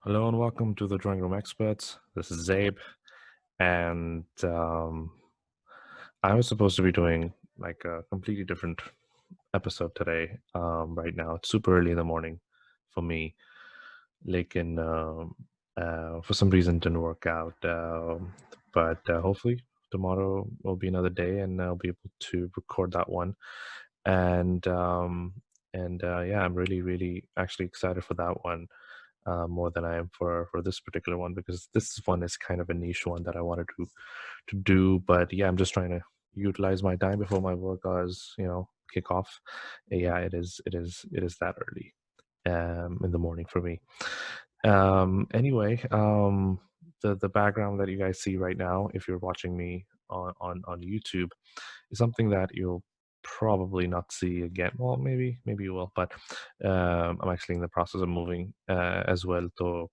Hello and welcome to the Drawing Room Experts. This is Zaib, and I was supposed to be doing like a completely different episode today. Right now, it's super early in the morning for me. Like, for some reason, didn't work out. But hopefully, tomorrow will be another day, and I'll be able to record that one. And yeah, I'm really, really actually excited for that one more than I am for this particular one, because this one is kind of a niche one that I wanted to do. But yeah, I'm just trying to utilize my time before my work hours, kick off. Yeah, it is that early in the morning for me. Anyway, the background that you guys see right now, if you're watching me on YouTube, is something that you'll probably not see again. Well, maybe you will, but I'm actually in the process of moving as well. So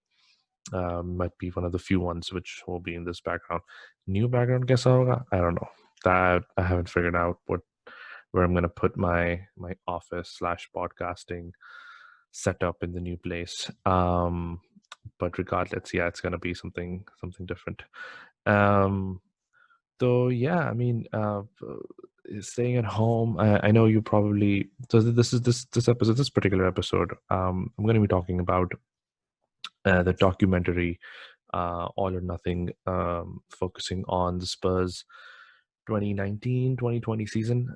might be one of the few ones which will be in this background. New background kaisa hoga? I don't know. That I haven't figured out where I'm gonna put my office slash podcasting setup in the new place. But regardless, yeah, it's gonna be something different. Um, so yeah, I mean, staying at home. I know you probably. So this particular episode. I'm going to be talking about the documentary All or Nothing, focusing on the Spurs 2019-2020 season.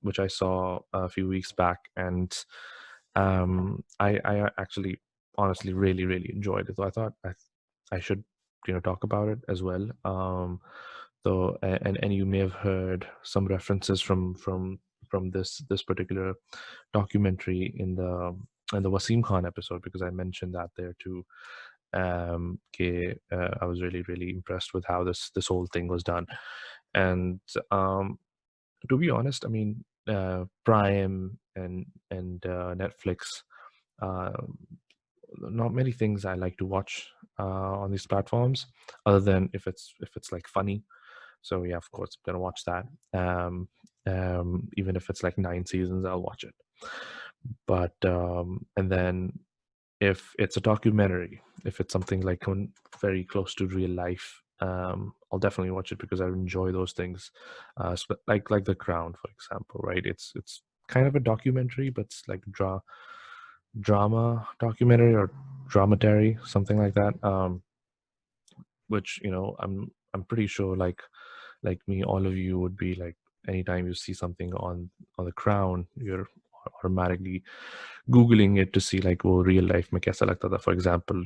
Which I saw a few weeks back, and I actually honestly really enjoyed it. So I thought I should talk about it as well. And you may have heard some references from this particular documentary in the Wasim Khan episode, because I mentioned that there too. I was really impressed with how this whole thing was done, and to be honest, I mean, Prime and Netflix. Uh, Not many things I like to watch on these platforms, other than if it's like funny. So yeah, of course, I'm gonna watch that. Even if it's like 9 seasons, I'll watch it. But and then if it's a documentary, if it's something like very close to real life, I'll definitely watch it, because I enjoy those things. Like The Crown, for example, right? It's kind of a documentary, but it's like drama documentary or dramatary, something like that. Which I'm pretty sure, like me, all of you would be like, anytime you see something on The Crown, you're automatically googling it to see like, oh, real life mein kaisa lagta tha. For example,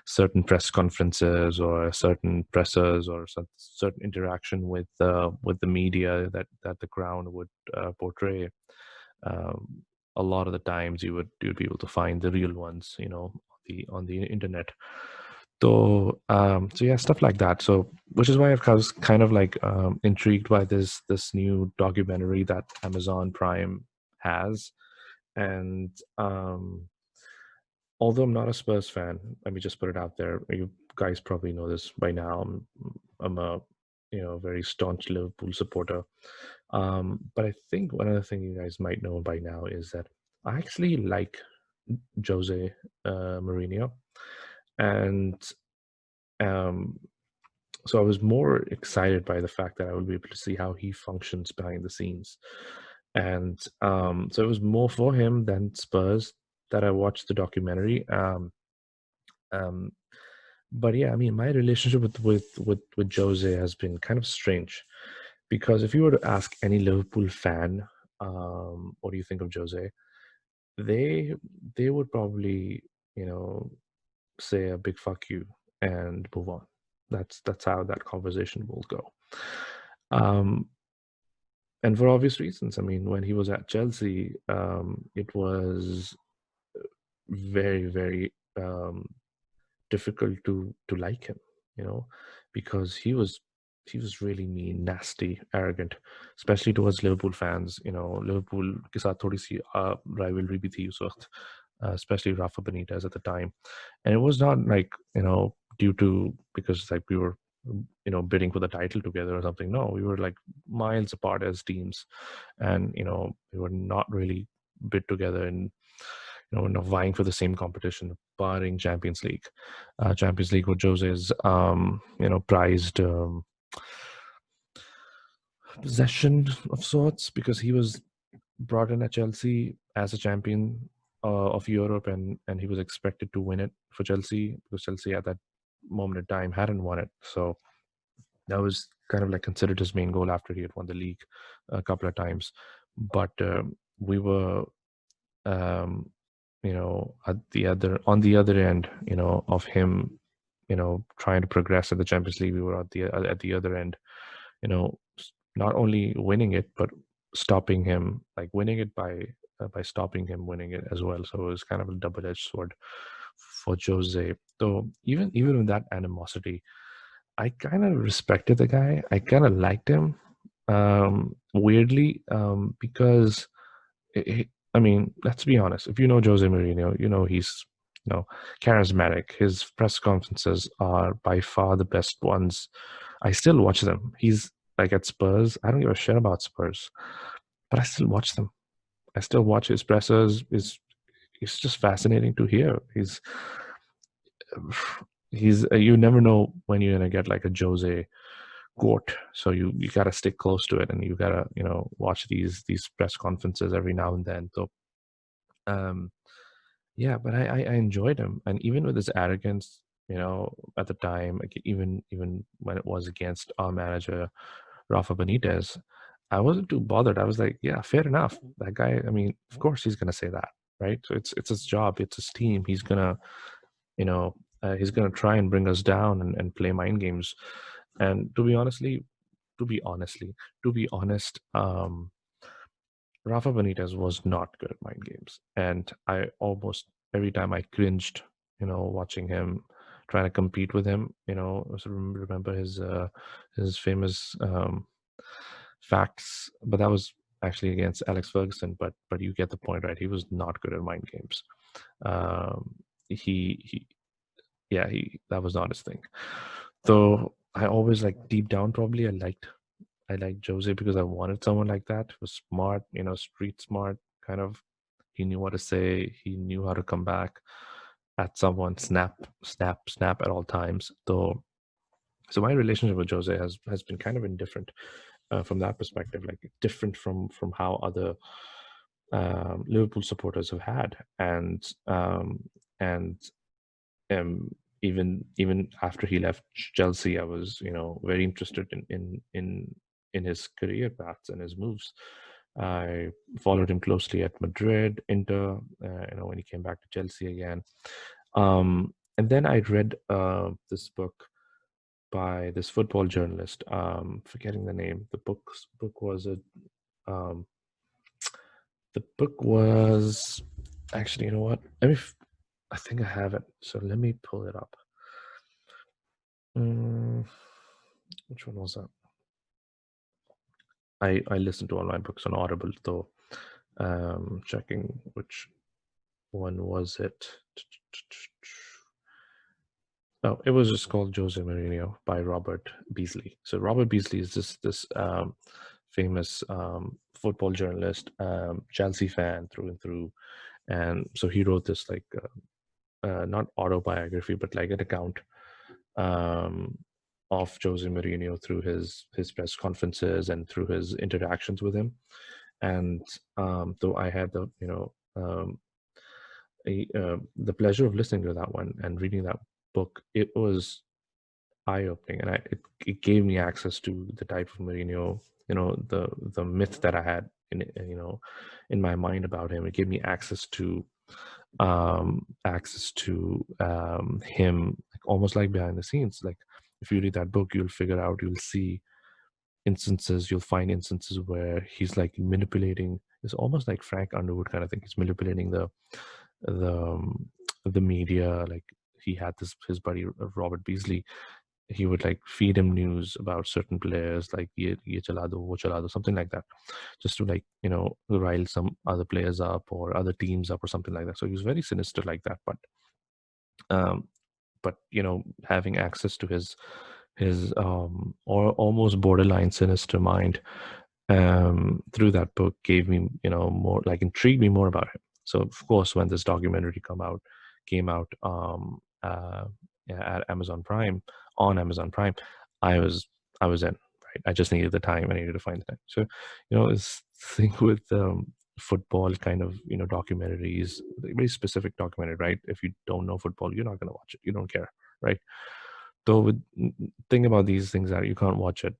certain press conferences or certain pressers or certain interaction with the media that The Crown would portray. um, a lot of the times you'd be able to find the real ones, on the internet. So yeah, stuff like that. So, which is why I was kind of like intrigued by this new documentary that Amazon Prime has. And although I'm not a Spurs fan, let me just put it out there. You guys probably know this by now. I'm a very staunch Liverpool supporter. But I think one other thing you guys might know by now is that I actually like Jose Mourinho, and um, so I was more excited by the fact that I would be able to see how he functions behind the scenes. And so it was more for him than Spurs that I watched the documentary. Um, but yeah, I mean, my relationship with Jose has been kind of strange, because if you were to ask any Liverpool fan, what do you think of Jose, they they would probably say a big fuck you and move on. That's how that conversation will go. Um, and for obvious reasons. I mean, when he was at Chelsea, it was very difficult to like him, you know, because he was really mean, nasty, arrogant, especially towards Liverpool fans. Liverpool के साथ थोड़ी सी rivalry भी थी उस वक्त, especially Rafa Benitez at the time. And it was not like, due to, because like we were bidding for the title together or something. No, we were like miles apart as teams, and we were not really bid together vying for the same competition, barring Champions League. Champions League, what Jose is, prized possession of sorts, because he was brought in at Chelsea as a champion of Europe, and he was expected to win it for Chelsea, because Chelsea at that moment in time hadn't won it. So that was kind of like considered his main goal after he had won the league a couple of times. But we were, at the other end, of him, trying to progress in the Champions League. We were at the other end, not only winning it, but stopping him, like winning it by stopping him winning it as well. So it was kind of a double-edged sword for Jose. So even with that animosity, I kind of respected the guy. I kind of liked him, weirdly, because I mean, let's be honest. If you know Jose Mourinho, he's charismatic. His press conferences are by far the best ones. I still watch them. He's like at Spurs. I don't give a shit about Spurs, but I still watch them. I still watch his pressers. It's just fascinating to hear. He's you never know when you're gonna get like a Jose quote, so you gotta stick close to it, and you gotta watch these press conferences every now and then. So yeah, but I enjoyed him, and even with his arrogance, at the time, like even when it was against our manager Rafa Benitez, I wasn't too bothered. I was like, yeah, fair enough. That guy, I mean, of course he's gonna say that, right? So it's his job, it's his team. He's gonna try and bring us down and play mind games. And to be honest, Rafa Benitez was not good at mind games, and I almost every time I cringed, watching him trying to compete with him. Remember his famous facts, but that was actually against Alex Ferguson. But you get the point, right? He was not good at mind games. He yeah, he that was not his thing. Though I always, like, deep down, probably I liked Jose because I wanted someone like that, who was smart, street smart, kind of. He knew what to say. He knew how to come back at someone, snap, snap, snap at all times. So my relationship with Jose has been kind of indifferent from that perspective, like different from how other Liverpool supporters have had, and even after he left Chelsea, I was very interested in his career paths and his moves. I followed him closely at Madrid, Inter, when he came back to Chelsea again. And then I read this book by this football journalist. Forgetting the name. Book was a. The book was actually, you know what? I think I have it. So let me pull it up. Which one was that? I listened to all my books on Audible, though. Checking which one was it. Oh, it was just called Jose Mourinho by Robert Beasley. So Robert Beasley is this famous football journalist, Chelsea fan through and through, and so he wrote this, like, not autobiography, but like an account of Jose Mourinho through his press conferences and through his interactions with him. And though I had the pleasure of listening to that one and reading that book, it was eye-opening, and it gave me access to the type of Mourinho, the myth that I had in my mind about him. It gave me access to him, like, almost like behind the scenes. Like, if you read that book, you'll find instances where he's like manipulating. It's almost like Frank Underwood kind of thing. He's manipulating the media. Like, he had his buddy Robert Beasley. He would, like, feed him news about certain players, like ye chala do, wo chala do, something like that, just to, like, rile some other players up or other teams up or something like that. So he was very sinister like that. But having access to his or almost borderline sinister mind through that book gave me more, like, intrigued me more about him. So of course, when this documentary came out at Amazon Prime, on Amazon Prime, I was I was in. Right, I just needed the time. I needed to find the time. So, this thing with football kind of documentaries, very specific documentary, right? If you don't know football, you're not going to watch it. You don't care, right? So with thing about these things that you can't watch it,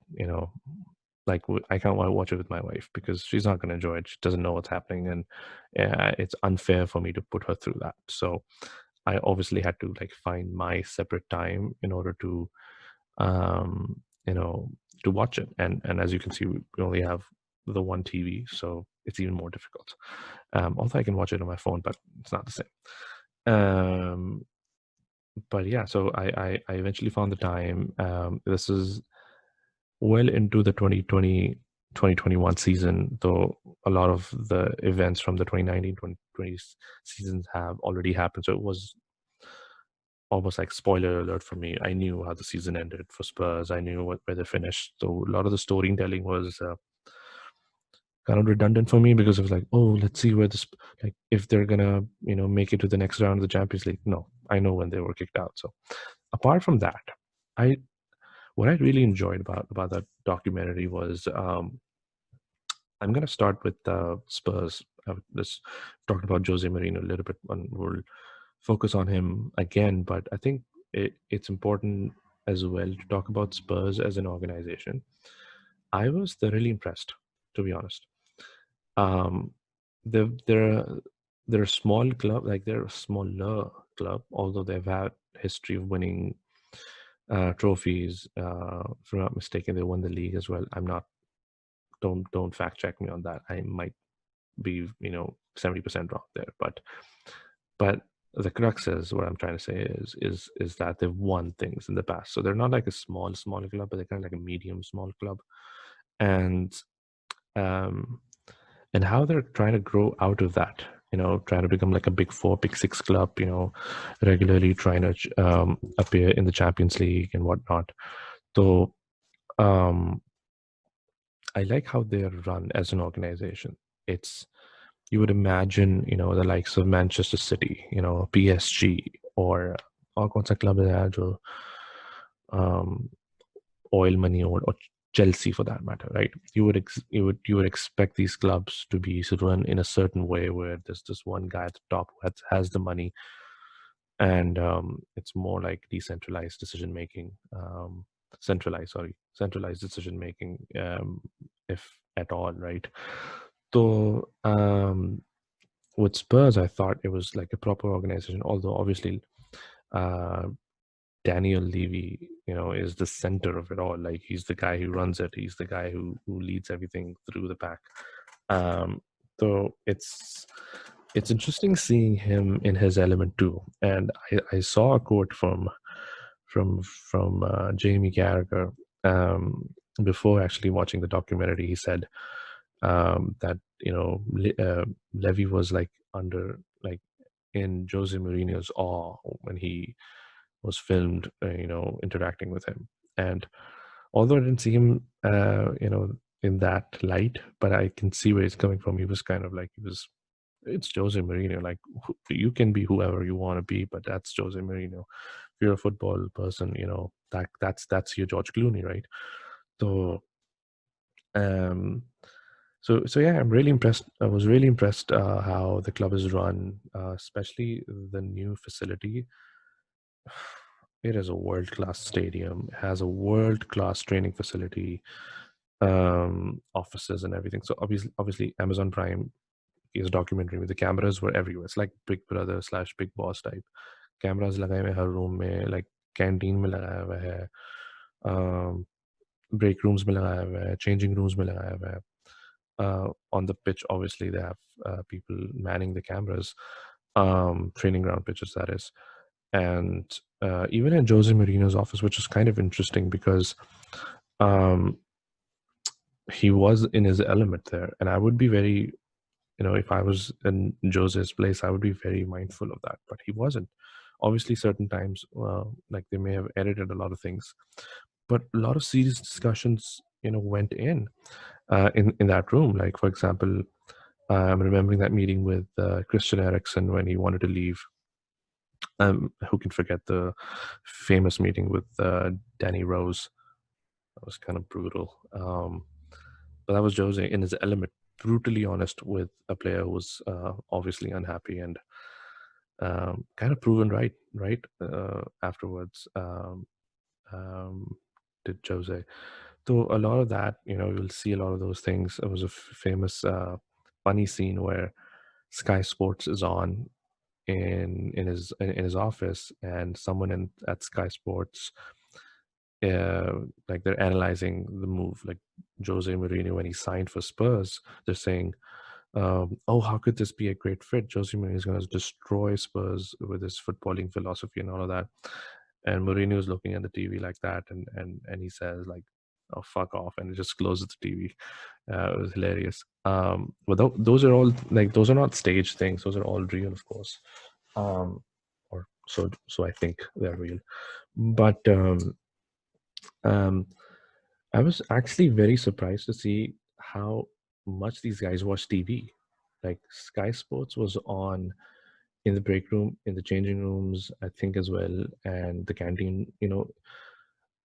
like I can't watch it with my wife because she's not going to enjoy it. She doesn't know what's happening, and it's unfair for me to put her through that. So I obviously had to like find my separate time in order to, um, you know, to watch it. And as you can see, we only have the one TV, so it's even more difficult. Although I can watch it on my phone, but it's not the same. But yeah, so I eventually found the time. This is well into the 2021 season, though a lot of the events from the 2019-2020 seasons have already happened. So it was almost like spoiler alert for me. I knew how the season ended for Spurs. I knew where they finished. So a lot of the storytelling was kind of redundant for me because it was like, oh, let's see where this, like, if they're gonna, make it to the next round of the Champions League. No, I know when they were kicked out. So apart from that, I what I really enjoyed about that documentary was, I'm gonna start with Spurs. This talked about Jose Mourinho a little bit, and we'll focus on him again. But I think it's important as well to talk about Spurs as an organization. I was thoroughly impressed, to be honest. Um, they're they're a small club, like they're a smaller club, although they've had history of winning trophies. If I'm not mistaken, they won the league as well. I'm not. Don't fact check me on that. I might be 70% wrong there, but the crux is what I'm trying to say is that they've won things in the past. So they're not like a small club, but they're kind of like a medium small club, and um and how they're trying to grow out of that, trying to become like a big four, big six club, regularly trying to appear in the Champions League and whatnot. So um, I like how they're run as an organization. It's You would imagine, the likes of Manchester City, PSG, or कौन सा club है यार जो oil money, or Chelsea for that matter, right? You would expect these clubs to be run in a certain way where there's this one guy at the top who has the money, and it's more like decentralized decision making, centralized decision making, if at all, right? So with Spurs, I thought it was like a proper organization, although obviously uh, Daniel Levy, is the center of it all. Like he's the guy who runs it. He's the guy who leads everything through the pack. Um, so it's interesting seeing him in his element too. And I saw a quote from Jamie Carragher, before actually watching the documentary. He said that Levy was like under like in Jose Mourinho's awe when he was filmed, interacting with him. And although I didn't see him, in that light, but I can see where he's coming from. He was kind of like, it's Jose Mourinho. Like you can be whoever you want to be, but that's Jose Mourinho. If you're a football person, that's your George Clooney, right? So, um, so yeah, I'm really impressed. I was really impressed how the club is run, especially the new facility. It is a world-class stadium. It has a world-class training facility, offices and everything. So obviously, Amazon Prime is a documentary with the cameras were everywhere. It's like Big Brother slash Big Boss type. Cameras लगाए हुए हर room में, like canteen में लगाया हुआ है, break rooms में लगाया हुआ है, changing rooms में लगाया हुआ है. On the pitch, obviously, they have people manning the cameras, training ground pitches, that is. And even in Jose Mourinho's office, which is kind of interesting because um, he was in his element there. And I would be very, if I was in Jose's place, I would be very mindful of that. But he wasn't. Obviously, certain times, like they may have edited a lot of things, but a lot of serious discussions, went in that room. Like, for example, I'm remembering that meeting with Christian Eriksen when he wanted to leave. Who can forget the famous meeting with Danny Rose? That was kind of brutal. But that was Jose in his element, brutally honest with a player who was obviously unhappy, and kind of proven right afterwards. Um, did Jose. So a lot of that, you'll see a lot of those things. It was a famous, funny scene where Sky Sports is on in his office, and someone at Sky Sports, like they're analyzing the move, like Jose Mourinho when he signed for Spurs. They're saying, "Oh, how could this be a great fit? Jose Mourinho is going to destroy Spurs with his footballing philosophy and all of that." And Mourinho is looking at the TV like that, and he says like, "Oh, fuck off," and he just closes the TV. It was hilarious. But those are all like those are not staged things. Those are all real, of course. Or so I think they're real. But um, I was actually very surprised to see how much these guys watch TV. Like Sky Sports was on in the break room, in the changing rooms, I think as well, and the canteen,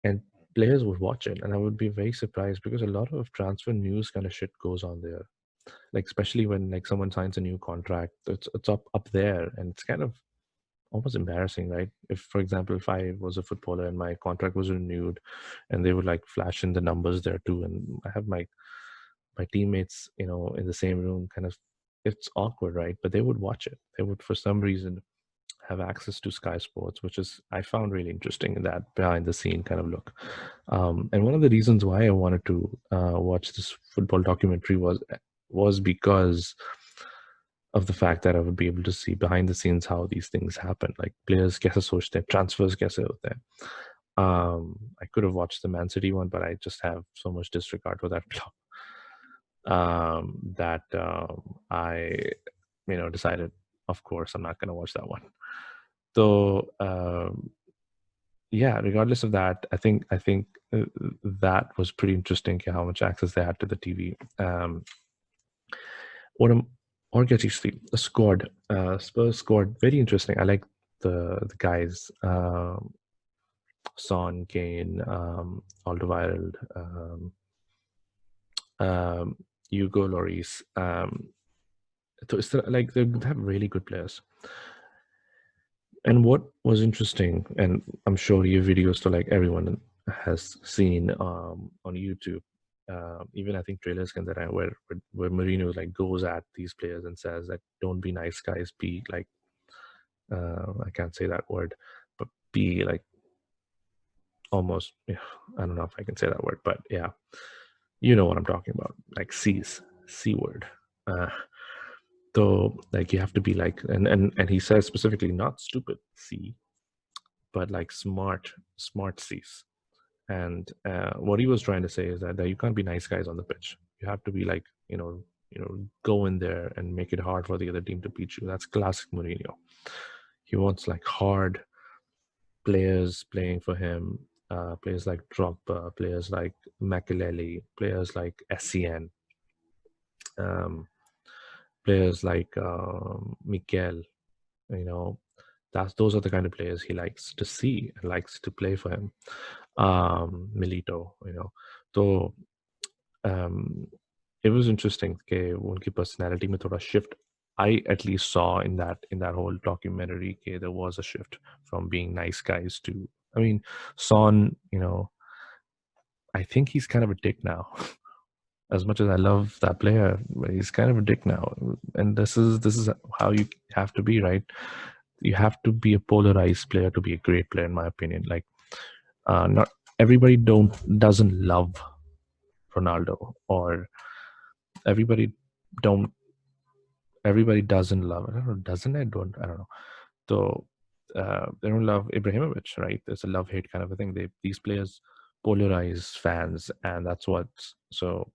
and players would watch it. And I would be very surprised because a lot of transfer news kind of shit goes on there. Like especially when like someone signs a new contract, it's up there, and it's kind of almost embarrassing, right? If, for example, if I was a footballer and my contract was renewed, and they would like flash in the numbers there too, and I have my teammates, in the same room, kind of, it's awkward, right? But they would watch it. They would, for some reason, have access to Sky Sports, which is I found really interesting in that behind the scene kind of look. And one of the reasons why I wanted to watch this football documentary was because of the fact that I would be able to see behind the scenes how these things happen. Like players kaise sochte hain, transfers kaise hote hain. I could have watched the Man City one, but I just have so much disregard for that club that I, decided, of course, I'm not going to watch that one. So yeah, regardless of that, I think that was pretty interesting how much access they had to the TV. What am or get actually the squad, Spurs squad, very interesting. I like the guys, Son, Kane, Alderweireld, um, Hugo Lloris. So it's like they have really good players. And what was interesting, and I'm sure your videos to like everyone has seen on YouTube, even I think trailers can that where Mourinho like goes at these players and says that don't be nice guys, be like I can't say that word, but be like almost, yeah, I don't know if I can say that word, but yeah, you know what I'm talking about, like C word. Uh, so like you have to be like, and he says specifically not stupid C, but like smart C's. And what he was trying to say is that you can't be nice guys on the pitch. You have to be like, go in there and make it hard for the other team to beat you. That's classic Mourinho. He wants like hard players playing for him, players like Drogba, players like Makelele, players like SCN, um, players like Mikel. You know, those are the kind of players he likes to see and likes to play for him. Milito, so um, it was interesting कि उनकी personality में थोड़ा shift I at least saw in that whole documentary कि there was a shift from being nice guys to, I mean, Son, I think he's kind of a dick now. As much as I love that player, but he's kind of a dick now. And this is how you have to be, right? You have to be a polarized player to be a great player, in my opinion. Like, not everybody doesn't love Ronaldo, or everybody don't everybody doesn't love, I don't know, doesn't I don't I don't know. So they don't love Ibrahimovic, right? There's a love hate kind of a thing. These players polarize fans, and that's what's so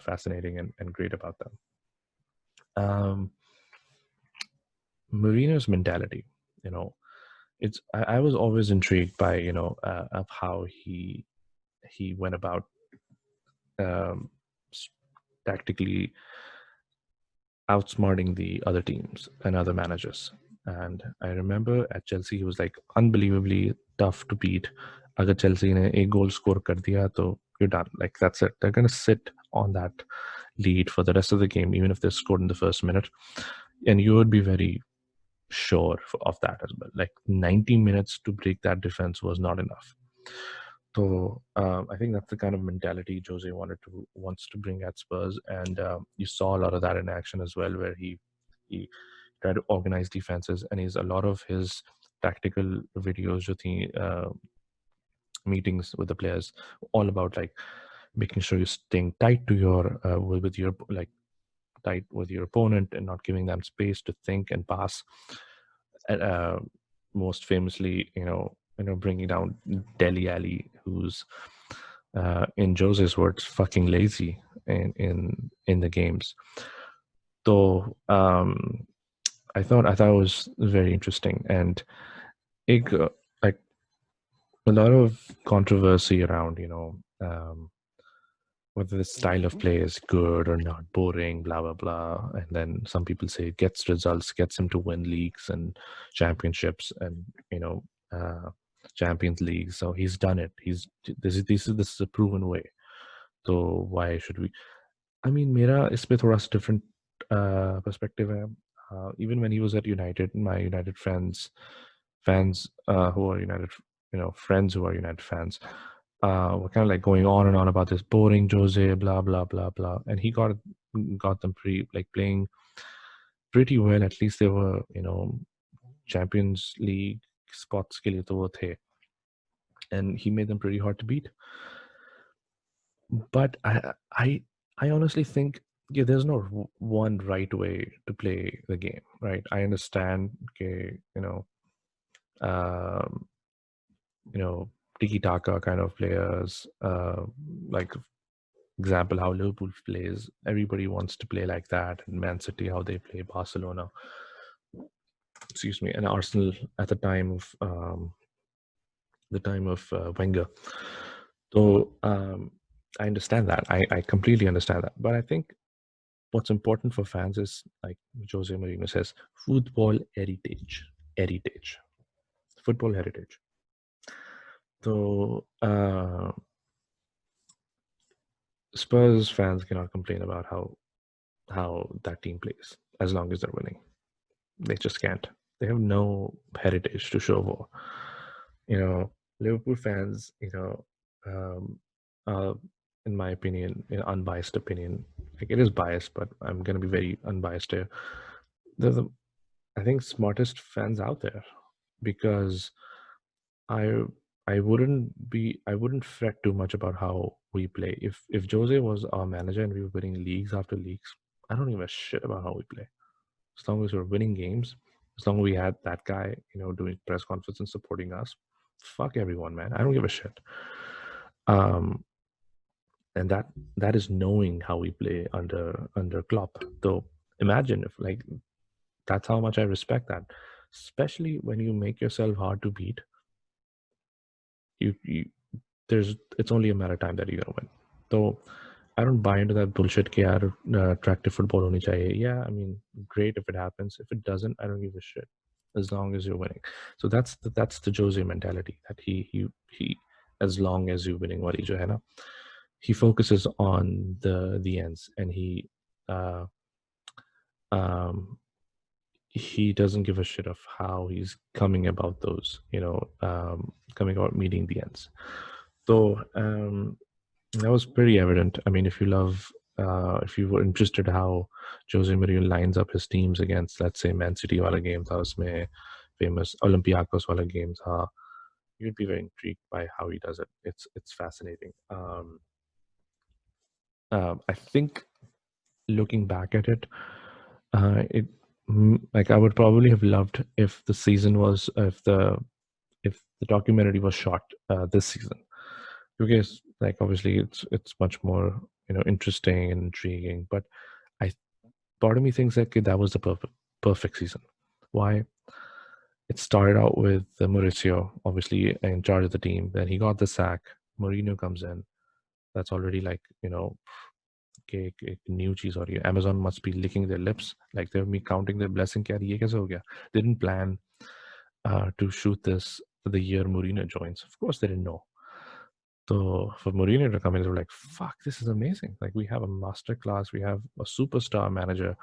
fascinating and great about them. Mourinho's mentality, you know, I was always intrigued by of how he went about, um, tactically outsmarting the other teams and other managers. And I remember at Chelsea, he was like unbelievably tough to beat. Agar Chelsea ne a goal score kar diya, to you're done. Like that's it. They're gonna sit on that lead for the rest of the game, even if they scored in the first minute. And you would be very sure of that as well. Like 90 minutes to break that defense was not enough. So I think that's the kind of mentality Jose wants to bring at Spurs, and you saw a lot of that in action as well, where he tried to organize defenses, and he's a lot of his tactical videos, jo thi, meetings with the players, all about like making sure you're staying tight to your with your like tight with your opponent and not giving them space to think and pass. And, most famously, bringing down Dele Alli, who's in Jose's words, fucking lazy in the games. So I thought it was very interesting, and like a lot of controversy around whether the style of play is good or not, boring, blah blah blah. And then some people say it gets results, gets him to win leagues and championships, and uh, Champions League. So he's done it. This is a proven way. So why should we? I mean, मेरा इस पे थोड़ा सा different perspective है. Even when he was at United, my United fans who are United, friends who are United fans, were kind of like going on and on about this boring Jose, blah blah blah blah, and he got them playing pretty well. At least they were, Champions League spots के लिए तो वो थे, and he made them pretty hard to beat. But I honestly think, yeah, there's no one right way to play the game, right? I understand, okay, um, tiki taka kind of players, like example how Liverpool plays. Everybody wants to play like that, and Man City how they play, Barcelona, excuse me, and Arsenal at the time of Wenger. So I understand that. I completely understand that. But I think what's important for fans is, like Jose Mourinho says, football heritage. Football heritage. So Spurs fans cannot complain about how that team plays as long as they're winning. They just can't. They have no heritage to show for. Liverpool fans, in my opinion, unbiased opinion, like it is biased, but I'm gonna be very unbiased here. They're the, I think, smartest fans out there, because I wouldn't fret too much about how we play. If Jose was our manager and we were winning leagues after leagues, I don't give a shit about how we play. As long as we're winning games, as long as we had that guy, doing press conference and supporting us, fuck everyone, man. I don't give a shit. And that is knowing how we play under Klopp. So imagine if, like, that's how much I respect that, especially when you make yourself hard to beat. You it's only a matter of time that you're gonna win. So I don't buy into that bullshit कि यार attractive football होनी चाहिए. Yeah, I mean, great if it happens. If it doesn't, I don't give a shit, as long as you're winning. So that's the Jose mentality, that he as long as you're winning, वाली जो है ना, he focuses on the ends, and uh, he doesn't give a shit of how he's coming about those, coming about meeting the ends. So that was pretty evident. I mean, if you were interested how Jose Mourinho lines up his teams against, let's say, Man City wala game tha, usme famous Olympiacos wala game tha, you'd be very intrigued by how he does it. It's fascinating. I think, looking back at it, like, I would probably have loved if the documentary was shot this season, because, like, obviously it's much more interesting and intriguing. But I part of me thinks that that was the perfect season. Why? It started out with Mauricio, obviously, in charge of the team. Then he got the sack. Mourinho comes in. That's already, like, कि एक new चीज हो रही है. Amazon must be licking their lips, like they're me counting their blessing. कि यार ये कैसे हो गया? They didn't plan to shoot this the year Mourinho joins. Of course, they didn't know. So for Mourinho to come in, they were like, "Fuck, this is amazing! Like we have a master class, we have a superstar manager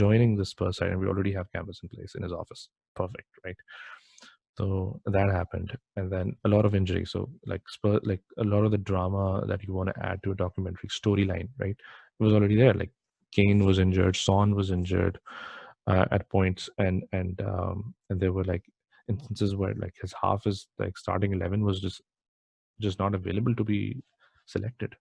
joining the Spurs side, and we already have cameras in place in his office. Perfect, right?" So that happened, and then a lot of injuries. So like Spurs, like a lot of the drama that you want to add to a documentary storyline, right? It was already there. Like Kane was injured, Son was injured at points, and there were like instances where like his half is like starting 11 was just not available to be selected.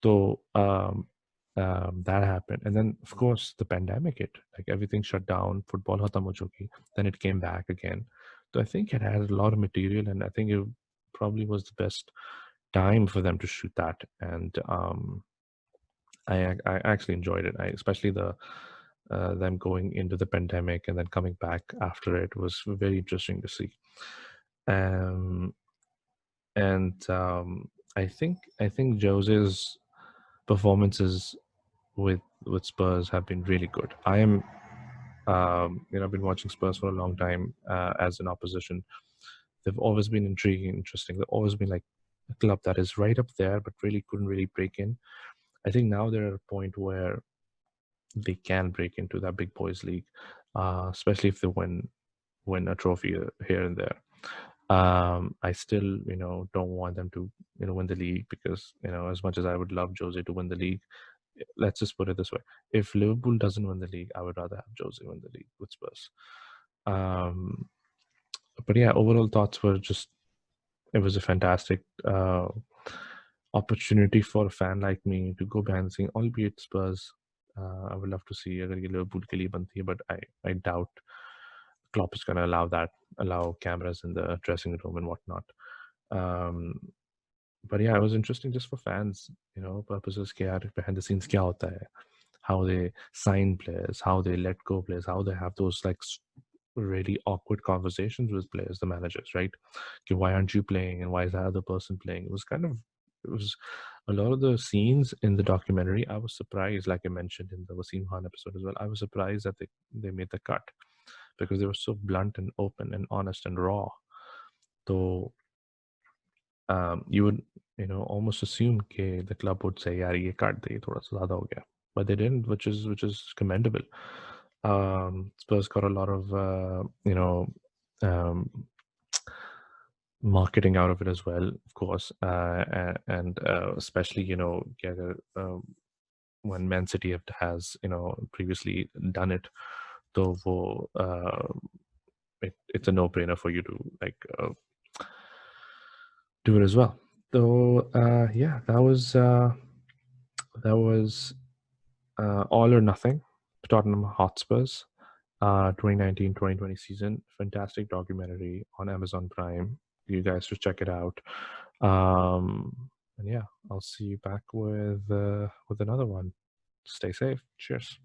So that happened, and then of course the pandemic hit. Like everything shut down. Football khatam ho chuki. Then it came back again. So I think it had a lot of material, and I think it probably was the best time for them to shoot that. And I actually enjoyed it. Especially the them going into the pandemic and then coming back after it was very interesting to see. Um, and I think Jose's performances with Spurs have been really good. I've been watching Spurs for a long time as an opposition. They've always been intriguing, interesting. They've always been like a club that is right up there, but really couldn't really break in. I think now they're at a point where they can break into that big boys league, especially if they win a trophy here and there. I still, don't want them to, win the league because, as much as I would love Jose to win the league, let's just put it this way: if Liverpool doesn't win the league, I would rather have Jose win the league with Spurs. But yeah, overall thoughts were just it was a fantastic opportunity for a fan like me to go behind the scene, albeit Spurs. I would love to see अगर ये Liverpool के लिए बनती है, but I doubt Klopp is going to allow cameras in the dressing room and whatnot. Um, but yeah, it was interesting just for fans, purposes के यार behind the scenes क्या होता है, how they sign players, how they let go players, how they have those like really awkward conversations with players, the managers, right? Okay, why aren't you playing and why is that other person playing? It was a lot of the scenes in the documentary. I was surprised, like I mentioned in the Wasim Khan episode as well. I was surprised that they made the cut because they were so blunt and open and honest and raw. So you would almost assume that the club would say, "यार ये काट दे, थोड़ा सा ज़्यादा हो गया," but they didn't, which is commendable. Spurs got a lot of um, marketing out of it as well, of course, and especially कि अगर, when Man City has previously done it, so it's a no-brainer for you to like do it as well. So yeah, that was All or Nothing, Tottenham Hotspurs, 2019-2020 season. Fantastic documentary on Amazon Prime. You guys should check it out. And yeah, I'll see you back with another one. Stay safe. Cheers.